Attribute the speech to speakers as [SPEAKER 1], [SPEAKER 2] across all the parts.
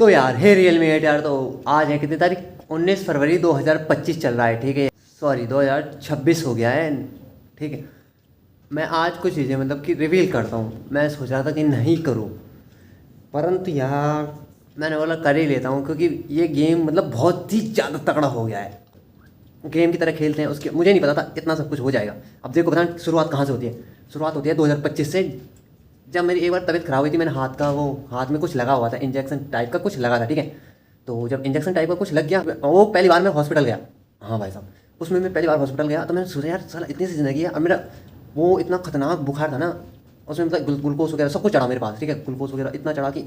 [SPEAKER 1] तो यार हे real me 8 यार। तो आज है कितनी तारीख? 19 फरवरी 2025 चल रहा है, ठीक है। सॉरी 2026 हो गया है, ठीक है। मैं आज कुछ चीज़ें मतलब कि रिवील करता हूँ। मैं सोच रहा था कि नहीं करूँ, परंतु यार मैंने बोला कर ही लेता हूँ, क्योंकि ये गेम मतलब बहुत ही ज़्यादा तगड़ा हो गया है। गेम की तरह खेलते हैं उसके, मुझे नहीं पता था इतना सब कुछ हो जाएगा। अब देखो बताना शुरुआत कहाँ से होती है। शुरुआत होती है 2025 से, जब मेरी एक बार तबीयत खराब हुई थी। मैंने हाथ का वो हाथ में कुछ लगा हुआ था, इंजेक्शन टाइप का कुछ लगा था, ठीक है। तो जब इंजेक्शन टाइप का कुछ लग गया, वो पहली बार मैं हॉस्पिटल गया। हाँ भाई साहब, उसमें मैं पहली बार हॉस्पिटल गया। तो मैंने सोचा यार साला इतनी सी ज़िंदगी है। और मेरा वो इतना खतरनाक बुखार था ना, उसमें मतलब ग्लूकोज वगैरह सब कुछ चढ़ा मेरे पास, ठीक है। ग्लूकोज वगैरह इतना चढ़ा कि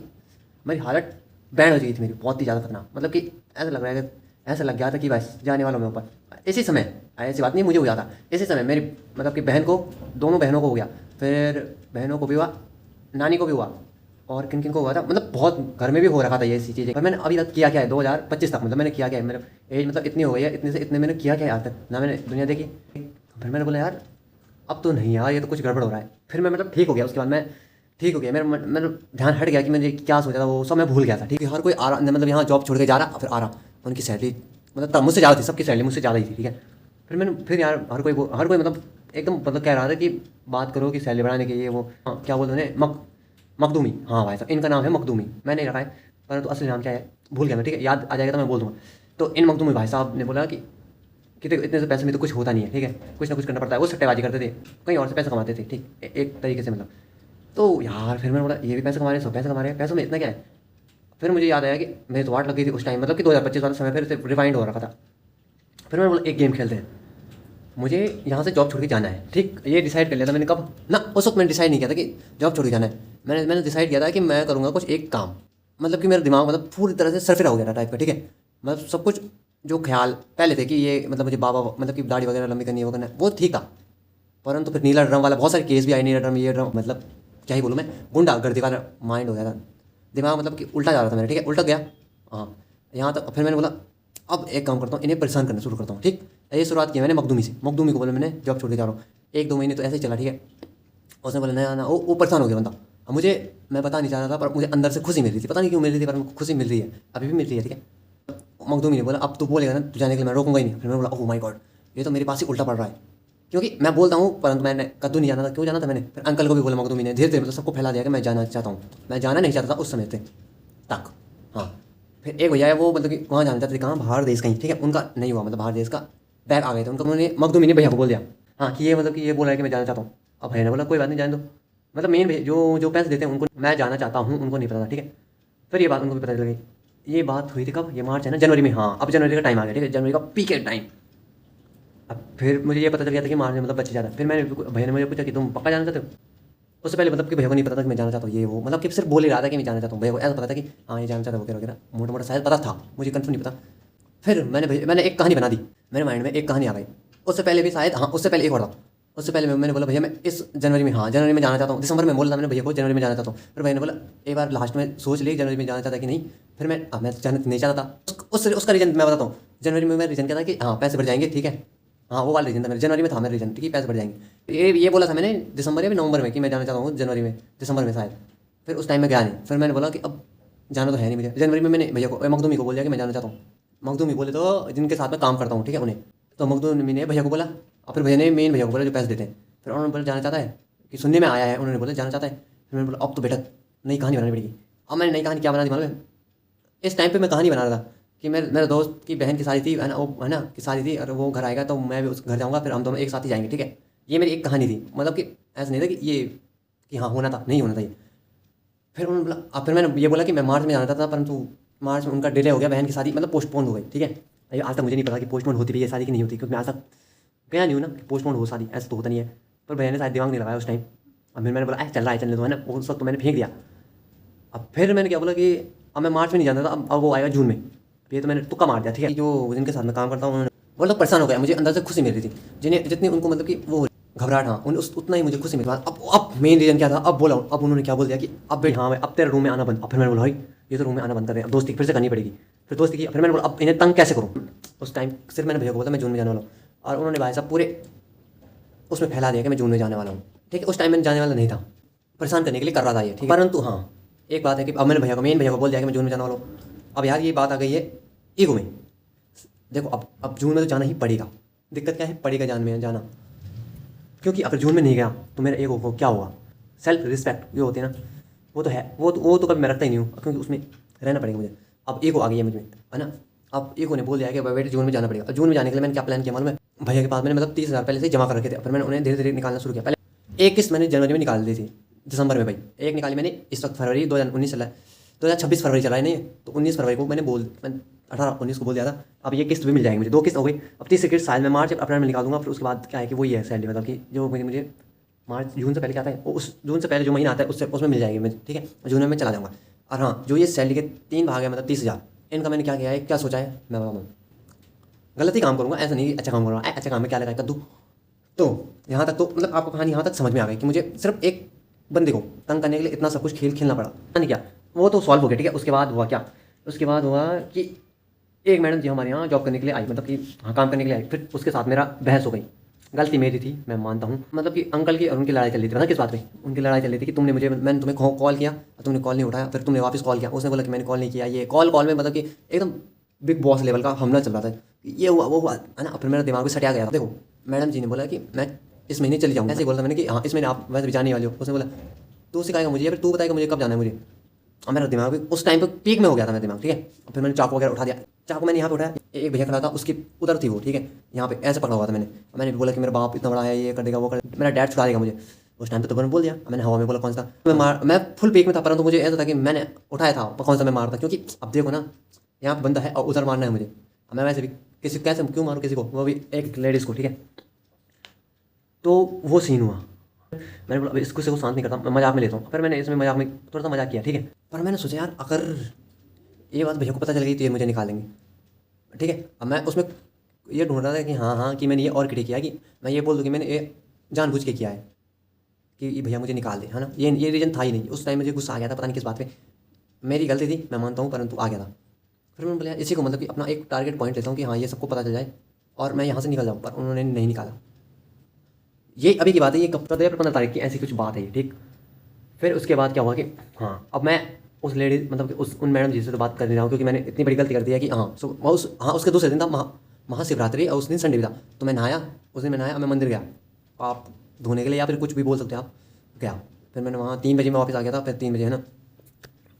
[SPEAKER 1] मेरी हालत बैंड हो गई थी मेरी, बहुत ही ज़्यादा खतरनाक। मतलब कि ऐसा लग रहा है कि ऐसा लग गया था कि बस जाने वाला मैं ऊपर। इसी समय, ऐसी बात नहीं मुझे हुआ था, इसी समय मेरी मतलब कि बहन को, दोनों बहनों को हो गया। फिर बहनों को भी हुआ, नानी को भी हुआ, और किन किन को हुआ था। मतलब बहुत घर में भी हो रखा था ये ऐसी चीज़ें। पर मैंने अभी तक किया क्या है 2025 तक, मतलब मैंने किया क्या है। मेरे एज मतलब इतनी हो गई है, इतने से इतने मैंने किया क्या है आज तक ना। मैंने दुनिया देखी। फिर मैंने बोला यार अब तो नहीं यार, ये तो कुछ गड़बड़ हो रहा है। फिर मैं मतलब ठीक हो गया। उसके बाद मैं ठीक हो गया। मेरा ध्यान हट गया कि मैंने क्या सोचा था, वो सब मैं भूल गया था, ठीक है। हर कोई आ रहा, मतलब यहाँ जॉब छोड़ के जा रहा, फिर आ रहा। उनकी सैलरी मतलब तब मुझसे ज़्यादा थी, सबकी सैलरी मुझसे ज़्यादा ही थी, ठीक है। फिर यार हर कोई मतलब एकदम मतलब कह रहा था कि बात करो कि सैलरी बढ़ाने के लिए वो, हाँ, क्या बोलते हैं, मखदूमी। हाँ भाई साहब, इनका नाम है मखदूमी। मैंने रखा है, परंतु असली नाम क्या है भूल गया मैं, ठीक है। याद आ जाएगा तो मैं बोल दूँगा। तो इन मखदूमी भाई साहब ने बोला कि देखो इतने से पैसे में तो कुछ होता नहीं है, ठीक है। कुछ ना कुछ करना पड़ता है। वो सट्टेबाजी करते थे, कहीं और से पैसे कमाते थे, ठीक एक तरीके से मतलब। तो यार फिर मैंने बोला ये भी पैसे कमा रहे हैं, सब पैसे कमा रहे हैं, पैसों में इतना क्या है। फिर मुझे याद आया कि मेरी तो वाट लग गई थी उस टाइम, मतलब कि 2025 वाला समय फिर से रिवाइंड हो रखा था। फिर मैंने बोला एक गेम खेलते हैं, मुझे यहाँ से जॉब छोड़ के जाना है, ठीक। ये डिसाइड कर लिया था मैंने। कब ना, उस वक्त मैंने डिसाइड नहीं किया था कि जॉब छोड़ के जाना है। मैंने डिसाइड किया था कि मैं करूँगा कुछ एक काम। मतलब कि मेरा दिमाग मतलब पूरी तरह से सरफिरा हो गया था टाइप का, ठीक है। मतलब सब कुछ जो ख्याल पहले थे कि ये मतलब मुझे बाबा मतलब कि दाढ़ी वगैरह लंबी करनी है, वो करना है, वो ठीक था। परंतु फिर नीला ड्रम वाला बहुत सारे केस भी आए। नीला ड्रम, ये ड्रम, मतलब क्या ही बोलूँ मैं, गुंडागर्दी वाला माइंड हो गया था। दिमाग मतलब कि उल्टा जा रहा था मेरा, ठीक है, उल्टा गया। हाँ, यहाँ तक। फिर मैंने बोला अब एक काम करता हूँ, इन्हें परेशान करना शुरू करता हूँ, ठीक। ये शुरुआत की मैंने मखदूमी से। मखदूमी को बोला मैंने जॉब छोड़ के जा रहा हूँ। एक दो महीने तो ऐसे ही चला, ठीक है। उसने बोला नया ना, वो परेशान हो गया बंदा। अब मुझे, मैं बता नहीं चाह रहा था, पर मुझे अंदर से खुशी मिल रही थी, पता नहीं क्यों मिल रही थी, पर मुझे खुशी मिल रही है, अभी भी मिल रही है, ठीक है। मखदूमी ने बोला अब तू बोलेगा ना तू जाने के लिए, मैं रोकूंगा ही नहीं। फिर मैंने बोला ओह माय गॉड, ये तो मेरे पास ही उल्टा पड़ रहा है। क्योंकि मैं बोलता हूँ परंतु मैंने कद्दू नहीं जाना था। क्यों जाना था मैंने? फिर अंकल को भी बोला मखदूमी ने। धीरे धीरे मतलब सबको फैला दिया कि मैं जाना चाहता हूँ। मैं जाना नहीं चाहता था उस समय तक। हाँ, फिर एक भैया है वो मतलब कि वहाँ जाना चाहते थे, कहाँ, बाहर देश कहीं, ठीक है। उनका नहीं हुआ, मतलब बाहर देश का बैग आ गए थे उनका। उन्होंने मखदूमी ने भैया को बोल दिया, हाँ, कि ये मतलब कि ये बोल रहा है कि मैं जाना चाहता हूँ। अब भैया ने बोला कोई बात नहीं, जाने दो। मतलब मेन भैया जो जो पैसे देते हैं उनको मैं जाना चाहता हूँ, उनको नहीं पता था, ठीक है। फिर ये बात उनको भी पता चल गई। ये बात हुई थी कब? ये मार्च है ना, जनवरी में। हाँ, अब जनवरी का टाइम आ गया, ठीक है, जनवरी का पीक है टाइम। अब फिर मुझे ये पता चल गया था कि मार्च में मतलब बच्चे ज़्यादा। फिर मैंने भैया ने मुझे पूछा कि तुम पक्का जाना चाहते हो? उससे पहले मतलब कि भैया को नहीं पता था कि मैं जाना चाहता हूँ, ये वो मतलब कि सिर्फ बोल ही रहा था कि मैं जाना चाहता हूँ। भैया को ऐसा पता था कि हाँ ये जाना चाहता है वगैरह वगैरह, मोटा मोटा शायद पता था, मुझे कंफर्म नहीं पता। फिर मैंने एक कहानी बना दी। मेरे माइंड में एक कहानी आ गई। उससे पहले भी शायद, हाँ, उससे पहले एक और था। उससे पहले मैंने बोला भैया मैं इस जनवरी में, हाँ, जनवरी में जाना चाहता हूँ। दिसंबर में बोला था मैंने भैया को जनवरी में जाना चाहता हूँ। फिर भैया ने बोला एक बार लास्ट में सोच ली जनवरी में जाना चाहता कि नहीं। फिर मैं जाना नहीं चाहता था। उसका रीज़न मैं बताता हूँ। जनवरी में मेरा रीज़न क्या था कि हाँ पैसे बढ़ जाएंगे, ठीक है। हाँ, वो वाला रीज़न था मेरे, जनवरी में था मेरा रीज़न, ठीक है, पैसे बढ़ जाएंगे। ये बोला था मैंने दिसंबर या नवंबर में कि मैं जाना चाहता हूँ जनवरी में, दिसंबर में शायद। फिर उस टाइम में गया नहीं। फिर मैंने बोला कि अब जाना तो है नहीं मुझे। जनवरी में मैंने भैया को, मखदूमी को बोल दिया कि मैं जाना चाहता हूँ। मखदूमी बोले तो जिनके साथ मैं काम करता हूँ, ठीक है, उन्हें। तो मखदूमी ने भैया को बोला, और फिर भैया ने मेन भैया को बोला जो पैसे देते हैं। फिर उन्होंने बोला जाना चाहता है, कि सुनने में आया है, उन्होंने बोला जाना चाहता है। फिर मैंने बोला अब तो बेटा नई कहानी बनानी पड़ेगी। अब मैंने नई कहानी क्या बना दी मालूम है? इस टाइम पे मैं कहानी बना रहा था कि मेरे दोस्त की बहन की शादी थी, है ना, वो है ना की शादी थी, और वो घर आएगा तो मैं भी उस घर जाऊँगा, फिर हम दोनों एक साथ ही जाएंगे, ठीक है। ये मेरी एक कहानी थी, मतलब कि ऐसा नहीं था कि ये कि हाँ होना था, नहीं होना था ये। फिर उन्होंने बोला, अब फिर मैंने ये बोला कि मैं मार्च में जाना चाहता था, परंतु मार्च में उनका डिले हो गया, बहन की शादी मतलब पोस्टपोन हो गई, ठीक है। अभी आज तक मुझे नहीं पता कि पोस्टपोन होती भी है शादी की नहीं होती, क्योंकि मैं आज तक गया नहीं हूँ ना कि पोस्टपोन हो शादी, ऐसा तो होता नहीं है। पर बहन ने शायद दिमाग नहीं लगाया उस टाइम। अब फिर मैंने बोला चल रहा है, चलने दो, है ना, उस वक्त तो मैंने फेंक दिया। अब फिर मैंने क्या बोला कि अब मैं मार्च में नहीं जाना था, अब वो आएगा जून में। ये तो मैंने तुक्का मार दिया, ठीक है। जो जिनके साथ मैं काम करता हूँ उन्होंने, वो लोग परेशान हो गया, मुझे अंदर से खुशी मिल रही थी। जिन्हें जितनी उनको मतलब कि वो घबराहट, हाँ, उतना ही मुझे खुशी मिल रहा। अब मेन रीज़न क्या था, अब बोला, अब उन्होंने क्या बोल दिया कि अब भाई हाँ भाई अब तेरे रूम में आना बंद। अब फिर मैंने बोला भाई ये तो रूम में आना बंद कर रहे हैं, अब दोस्ती फिर से करनी पड़ेगी। फिर दोस्ती की। फिर मैंने बोला अब इन्हें तंग कैसे करूँ। उस टाइम सिर्फ मैंने भैया को बोला मैं जून में जाने वाला हूँ, और उन्होंने भाई साहब पूरे उसमें फैला दिया कि मैं जून में जाने वाला हूँ, ठीक है। उस टाइम में जाने वाला नहीं था, परेशान करने के लिए कर रहा था ये, ठीक है। परंतु हाँ, एक बात है कि अब मैंने मेन भैया को बोल दिया कि मैं जून में जाने वाला हूँ। अब यार ये बात आ गई है ईगो में। देखो अब जून में तो जाना ही पड़ेगा। दिक्कत क्या है, पड़ेगा जाना, क्योंकि अगर जून में नहीं गया तो मेरा ईगो को क्या हुआ, सेल्फ रिस्पेक्ट जो होती है ना, वो तो है, वो तो कभी मैं रखता ही नहीं हूँ, क्योंकि उसमें रहना पड़ेगा मुझे। अब ईगो आ गई है मुझ में, है ना। अब ईगो ने बोल दिया कि बेटे जून में जाना पड़ेगा। जून में जाने के लिए मैंने क्या प्लान किया मालूम है, भैया के पास मैंने मतलब 30,000 पहले से जमा कर रखे थे। फिर मैंने उन्हें धीरे धीरे निकालना शुरू किया। पहले एक किस्त मैंने जनवरी में निकाल दी थी, दिसंबर में भाई एक निकाली मैंने। इस वक्त फरवरी 2019 चला है, 2026 फरवरी चला है नहीं, तो 19 फरवरी को मैंने 18-19 को बोल दिया था। अब ये किस्त भी मिल जाएगी मुझे, 2 किस्त हो गई। अब तीसरी किस्त शायद मैं मार्च अप्रैल में निकाल दूंगा। फिर उसके बाद क्या है कि वही है सैलरी, मतलब कि जो मुझे मार्च जून से पहले क्या आता है, वो उस जून से पहले जो महीना आता है उसमें मिल जाएगी मुझे, ठीक है। जून में मैं चला जाऊँगा। और हाँ, जो ये सैलरी के 3 भाग है, मतलब 30,000, इनका मैंने क्या किया है, क्या सोचा है, मैं बताऊँ। गलत ही काम करूँगा, ऐसा नहीं अच्छा काम करूँगा, अच्छा काम में क्या लगा कर दूँ। तो यहाँ तक तो मतलब आपको कहानी यहाँ तक समझ में आ गई कि मुझे सिर्फ एक बंदे को तंग करने के लिए इतना सब कुछ खेल खेलना पड़ा। नहीं क्या, वो तो सॉल्व हो गया, ठीक है। उसके बाद हुआ क्या, उसके बाद हुआ कि एक मैडम जी हमारे यहाँ जॉब करने के लिए आई, मतलब कि हाँ काम करने के लिए आई। फिर उसके साथ मेरा बहस हो गई। गलती मेरी थी, मैं मानता हूँ। मतलब कि अंकल की और उनकी लड़ाई चल रही थी, पता किस बात पे उनकी लड़ाई चल रही थी कि मैंने तुम्हें कॉल किया, तुमने कॉल नहीं उठाया, फिर तुमने वापस कॉल किया। उसने बोला कि मैंने कॉल नहीं किया। ये कॉल में मतलब कि एकदम बिग बॉस लेवल का हमला चल रहा था, ये हुआ वो हुआ, है ना। फिर मेरा दिमाग में सटिया गया। देखो मैडम जी ने बोला कि मैं इस महीने चली जाऊँगा, ऐसे ही बोला मैंने कि हाँ इस महीने आप वैसे भी जाने वाले हो। उसने बोला तू सिखाएगा मुझे, फिर तू बताएगा मुझे कब जाना है मुझे। और मेरा दिमाग भी उस टाइम पे पीक में हो गया था मेरा दिमाग, ठीक है। और फिर मैंने चाकू वगैरह उठा दिया। चाकू मैंने यहाँ पे उठाया, एक भैया खड़ा था, उसकी उधर थी वो, ठीक है, यहाँ पे ऐसे पकड़ा हुआ था मैंने भी बोला कि मेरा बाप इतना बड़ा है, ये कर देगा वो कर, मेरा डैड छुड़ा देगा मुझे। उस टाइम पे तो मैंने बोल दिया, मैंने हवा में बोला कौन सा मैं फुल पीक में था, परंतु मुझे ऐसा था कि मैंने उठाया था कौन सा मैं मारता, क्योंकि अब देखो ना यहाँ पे बंदा है और उधर मारना है मुझे। मैं वैसे भी किसी कैसे क्यों मारूँ किसी को, वो भी एक लेडीज़ को, ठीक है। तो वो सीन हुआ। मैंने बोला इसको से को शांत नहीं करता, मैं मजाक में लेता हूँ। फिर मैंने इसमें मजाक में थोड़ा सा मजाक किया, ठीक है। पर मैंने सोचा यार अगर ये बात भैया को पता चल गई तो ये मुझे निकाल देंगे, ठीक है। अब मैं उसमें ये ढूंढ रहा था कि हाँ कि मैंने ये और क्रिएट किया, कि मैं ये बोल दूँ कि मैंने ये जानबूझ के किया है कि ये भैया मुझे निकाल दे, है ना। ये रीज़न था ही नहीं। उस टाइम मुझे गुस्सा आ गया था, पता नहीं किस बात पे, मेरी गलती थी मैं मानता हूँ, परंतु आ गया था। फिर मैंने बोला इसी को मतलब कि अपना एक टारगेट पॉइंट लेता हूँ कि हाँ ये सबको पता चल जाए और मैं यहाँ से निकल जाऊँ, पर उन्होंने नहीं निकाला। ये अभी की बात है, ये कब 15 तारीख की ऐसी कुछ बात है ये, ठीक। फिर उसके बाद क्या हुआ कि हाँ अब मैं उस लेडी मतलब कि उन मैडम जी से तो बात कर नहीं रहा हूँ, क्योंकि मैंने इतनी बड़ी गलती कर दी है कि उसके दूसरे दिन था महाशिवरात्रि, और उस दिन संडे भी था। तो मैं नहाया, उस दिन मैं नहाया, मैं मंदिर गया, आप धोने के लिए या फिर कुछ भी बोल सकते हो आप, गया। फिर मैंने वहाँ 3 बजे में वापस आ गया था, फिर 3 बजे, है ना।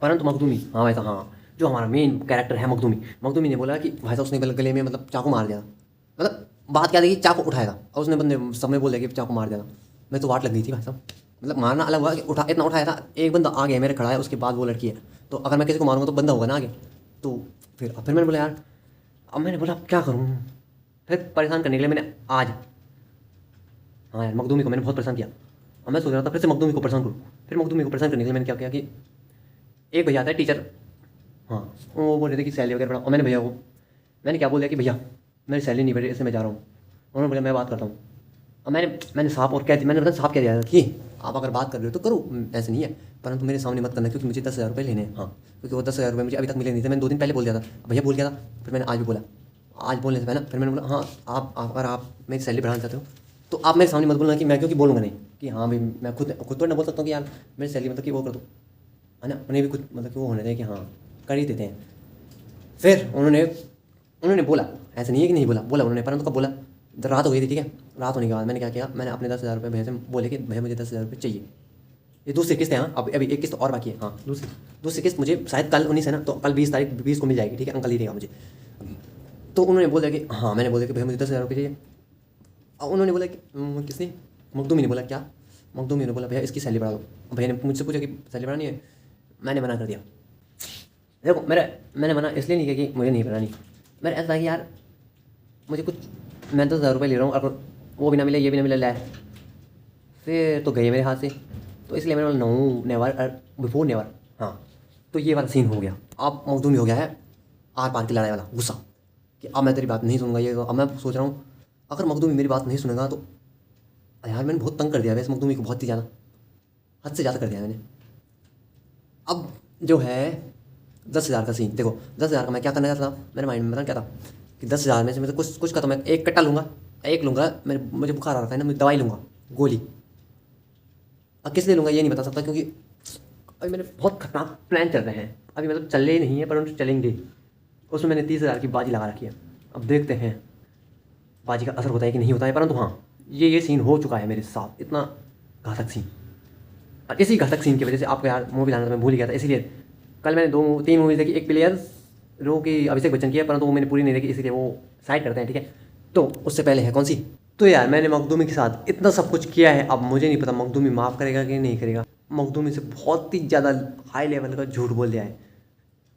[SPEAKER 1] परंतु मखदूमी, हाँ वैसा हाँ, जो हमारा मेन कैरेक्टर है मखदूमी ने बोला कि भाई साहब उसने गले में मतलब चाकू मार दिया। मतलब बात क्या थी कि चाकू उठाया था और उसने बंदे सब में बोल दिया कि चाकू मार दिया था। मैं तो वाट लग गई थी भाई साहब, मतलब मारना अलग हुआ कि इतना उठाया था। एक बंदा आ गया मेरे खड़ा है, उसके बाद वो लड़की है, तो अगर मैं किसी को मारूंगा तो बंदा होगा ना आगे। तो फिर मैंने बोला यार, अब मैंने बोला अब क्या करूँ। फिर परेशान करने के लिए मैंने आज, हाँ यार मखदूमी को मैंने बहुत परेशान किया। और मैं सोच रहा था फिर से मखदूमी को परेशान करूँ। फिर मखदूमी को परेशान करने के लिए मैंने क्या किया कि एक भैया आता है टीचर, हाँ वो बोल रहे थे कि सैलरी वगैरह बढ़ाओ। और मैंने भैया को मैंने क्या बोल दिया कि भैया मेरी सैलरी नहीं बढ़ रही, इसलिए मैं जा रहा हूँ। उन्होंने बोला मैं बात करता हूँ। और मैंने साफ और मैंने मतलब साफ कह दिया कि आप अगर बात कर रहे हो तो करो, ऐसे नहीं है, परंतु मेरे सामने मत करना, क्योंकि मुझे 10,000 रुपये लेने हैं। हाँ, क्योंकि वो 10,000 रुपये मुझे अभी तक मिले नहीं थे। मैंने 2 दिन पहले बोल दिया था, भैया बोल गया था। फिर मैंने आज भी बोला, आज बोलने से पहले फिर मैंने बोला हाँ अगर आप मेरी सैलरी बढ़ाना चाहते हो तो आप मेरे सामने मत बोलना, कि मैं क्योंकि बोलूँगा नहीं कि हाँ भाई मैं खुद तो ना बोल सकता हूँ कि यार मेरी सैलरी मतलब कि वो कर दो, है ना। उन्हें भी कुछ मतलब कि वो होना चाहिए कि हाँ कर ही देते हैं। फिर उन्होंने बोला, ऐसा नहीं है कि नहीं बोला उन्होंने, परंतु कब बोला, रात हो गई थी, ठीक है। रात होने के बाद मैंने क्या किया, मैंने अपने 10,000 रुपये भैया से बोले कि भैया मुझे 10,000 रुपये चाहिए। ये दूसरी किस्त है, हाँ अभी एक किस्त और बाकी है। हाँ दूसरी किस्त मुझे शायद कल 19 है ना, तो कल 20 को मिल जाएगी, ठीक है। अंकल ही देगा मुझे। तो उन्होंने बोला कि हाँ, मैंने बोला कि भैया मुझे 10,000 रुपये चाहिए। और उन्होंने बोला कि किसने, मखदूमी ने बोला क्या, मखदूमी ने बोला भैया इसकी सैलरी बढ़ा दो। भैया ने मुझसे पूछा कि सैलरी बढ़ानी है, मैंने मना कर दिया। देखो मैंने मना इसलिए नहीं किया कि मुझे नहीं बढ़ानी, मेरा ऐसा था कि यार मुझे कुछ, मैं 10,000 रुपये ले रहा हूँ, अगर वो भी ना मिले ये भी ना मिले ले, फिर तो गए मेरे हाथ से। तो इसलिए मैंने बोला नो नेवर बिफोर नेवर। हाँ, तो ये वाला सीन हो गया। अब मखदूमी हो गया है आर पार की लड़ाई वाला गुस्सा, कि अब मैं तेरी बात नहीं सुनूंगा। ये अब मैं सोच रहा हूँ अगर मखदूमी मेरी बात नहीं सुनेगा तो यार मैंने बहुत तंग कर दिया वैसे मखदूमी को, बहुत ही ज़्यादा, हद से ज़्यादा कर दिया मैंने। अब जो है 10,000 का सीन, देखो 10,000 का मैं क्या करना चाहता था, मेरे माइंड में पता क्या था कि 10,000 में से मैं कुछ का तो मैं एक कट्टा लूँगा, एक लूँगा, मुझे बुखार आ रखा है ना, मैं दवाई लूँगा गोली। अब किस लिए लूँगा ये नहीं बता सकता, क्योंकि अभी मेरे बहुत खतरनाक प्लान चल रहे हैं, अभी मतलब चल ही नहीं है परंतु चलेंगे। उसमें मैंने 30,000 की बाजी लगा रखी है। अब देखते हैं बाजी का असर होता है कि नहीं होता है, परंतु हाँ ये सीन हो चुका है मेरे साथ, इतना घातक सीन। और इसी घातक सीन की वजह से आपको यार मूवी लाना तो मैं भूल ही गया था, इसीलिए कल मैंने 3 मूवीज़ देखी। एक प्लेयर रो की अभिषेक बच्चन की है, परंतु वो मैंने पूरी नहीं देखी, इसीलिए वो साइड करते हैं, ठीक है। तो उससे पहले है कौन सी, तो यार मैंने मखदूमी के साथ इतना सब कुछ किया है, अब मुझे नहीं पता मखदूमी माफ़ करेगा कि नहीं करेगा। मखदूमी से बहुत ही ज़्यादा हाई लेवल का झूठ बोल दिया है,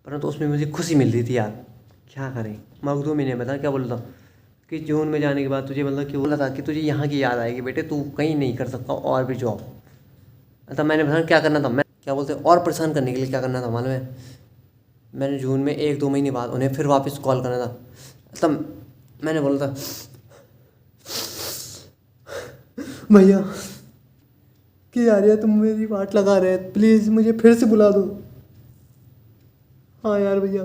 [SPEAKER 1] परंतु उसमें मुझे खुशी मिल रही थी यार, क्या करें। मखदूमी ने बता क्या बोल था कि जून में जाने के बाद तुझे मतलब कि बोला था कि तुझे यहाँ की याद आएगी बेटे, तू कहीं नहीं कर सकता और भी जॉब। तब मैंने बताया क्या करना था, मैं क्या बोलते और परेशान करने के लिए क्या करना था मालूम है, मैंने जून में 1-2 महीने बाद उन्हें फिर वापस कॉल करना था। तब मैंने बोला था भैया कि यार तुम मेरी वाट लगा रहे हैं, प्लीज़ मुझे फिर से बुला दो। हाँ यार भैया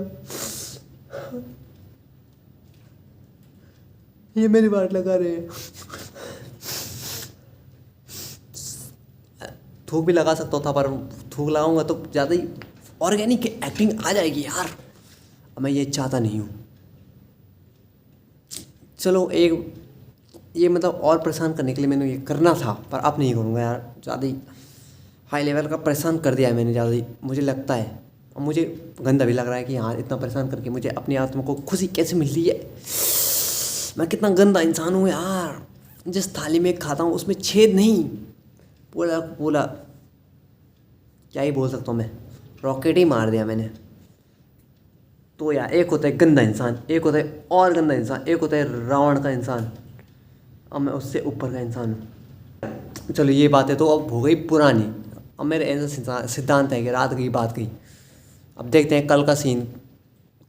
[SPEAKER 1] ये मेरी वाट लगा रहे हैं। थूक भी लगा सकता था, पर थूक लगाऊंगा तो ज़्यादा ही ऑर्गेनिक एक्टिंग आ जाएगी यार, मैं ये चाहता नहीं हूँ। चलो एक ये मतलब और परेशान करने के लिए मैंने ये करना था, पर अब नहीं करूँगा यार, ज़्यादा ही हाई लेवल का परेशान कर दिया है मैंने ज़्यादा ही, मुझे लगता है। और मुझे गंदा भी लग रहा है कि हाँ इतना परेशान करके मुझे अपनी आत्मा को खुशी कैसे मिल रही है। मैं कितना गंदा इंसान हूँ यार, जिस थाली में खाता हूँ उसमें छेद नहीं, पूरा पूरा क्या ही बोल सकता हूँ मैं, रॉकेट ही मार दिया मैंने। तो यार एक होता है गंदा इंसान, एक होता है और गंदा इंसान, एक होता है रावण का इंसान, अब मैं उससे ऊपर का इंसान हूँ। चलो ये बातें तो अब हो गई पुरानी, अब मेरे ऐसा सिद्धांत है कि रात गई बात गई। अब देखते हैं कल का सीन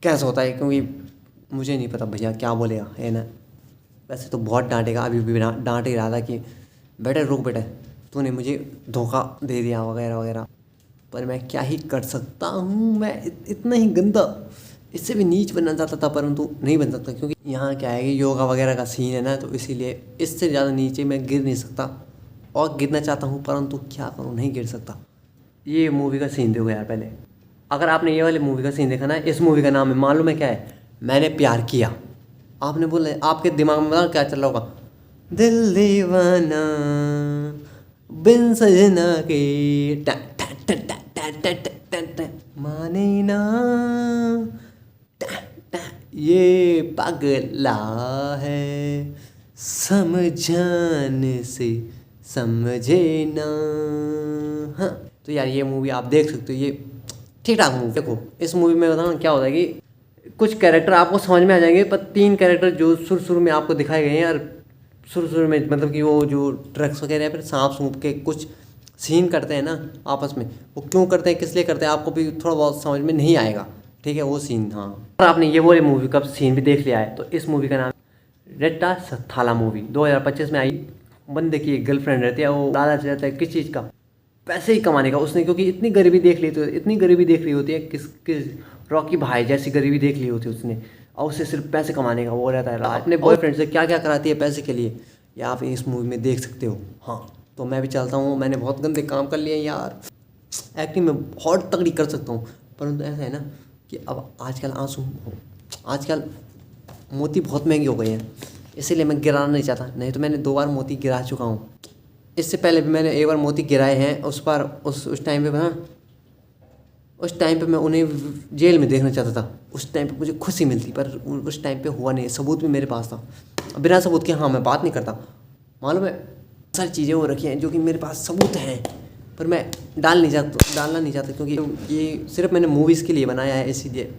[SPEAKER 1] कैसा होता है, क्योंकि मुझे नहीं पता भैया क्या बोलेगा, है ना। वैसे तो बहुत डांटेगा, अभी भी डांट ही रहा था कि बेटे रुक बेटे, तूने मुझे धोखा दे दिया वगैरह वगैरह, पर मैं क्या ही कर सकता हूँ। मैं इतना ही गंदा, इससे भी नीच बनना चाहता था परंतु नहीं बन सकता, क्योंकि यहाँ क्या है कि योगा वगैरह का सीन है ना, तो इसीलिए इससे ज़्यादा नीचे मैं गिर नहीं सकता, और गिरना चाहता हूँ परंतु क्या करूँ, नहीं गिर सकता। ये मूवी का सीन देखो यार पहले, अगर आपने ये वाली मूवी का सीन देखा ना, इस मूवी का नाम है मालूम है क्या है, मैंने प्यार किया। आपने बोला आपके दिमाग में क्या चल रहा होगा, दिल दीवाना बिन सजना के माने ना ये पगला है समझाने से समझे ना। हाँ तो यार ये मूवी आप देख सकते हो, ये ठीक ठाक मूवी। देखो इस मूवी में बताऊँ क्या होता है कि कुछ कैरेक्टर आपको समझ में आ जाएंगे, पर 3 कैरेक्टर जो शुरू में आपको दिखाए गए हैं यार, शुरू में मतलब कि वो जो ड्रग्स वगैरह या फिर सांप सूप के कुछ सीन करते हैं ना आपस में, वो क्यों करते हैं किस लिए करते हैं आपको भी थोड़ा बहुत समझ में नहीं आएगा, ठीक है वो सीन। हाँ और आपने ये वाली मूवी का सीन भी देख लिया है, तो इस मूवी का नाम रेट्टा थाला मूवी 2025 में आई। बंदे की एक गर्लफ्रेंड रहती है, वो लालच रहता है किस चीज़ का, पैसे ही कमाने का उसने, क्योंकि इतनी गरीबी देख ली, तो इतनी गरीबी देख ली होती है, किस रॉकी भाई जैसी गरीबी देख ली होती है उसने, और उसे सिर्फ पैसे कमाने का वो रहता है। अपने बॉयफ्रेंड से क्या क्या कराती है पैसे के लिए, ये आप इस मूवी में देख सकते हो। हाँ तो मैं भी चलता हूँ, मैंने बहुत गंदे काम कर लिए यार, एक्टिंग में बहुत तगड़ी कर सकता हूँ, परंतु ऐसा है ना कि अब आजकल मोती बहुत महंगे हो गए हैं, इसीलिए मैं गिराना नहीं चाहता, नहीं तो मैंने 2 बार मोती गिरा चुका हूँ। इससे पहले भी मैंने 1 बार मोती गिराए हैं, उस बार उस टाइम पे हाँ उस टाइम पे मैं उन्हें जेल में देखना चाहता था, उस टाइम पे मुझे खुशी मिलती, पर उस टाइम पे हुआ नहीं, सबूत भी मेरे पास था। बिना सबूत के हाँ मैं बात नहीं करता, मालूम है सारी चीज़ें वो रखी हैं जो कि मेरे पास सबूत हैं, पर मैं डालना नहीं चाहता, क्योंकि ये सिर्फ मैंने मूवीज़ के लिए बनाया है, इसीलिए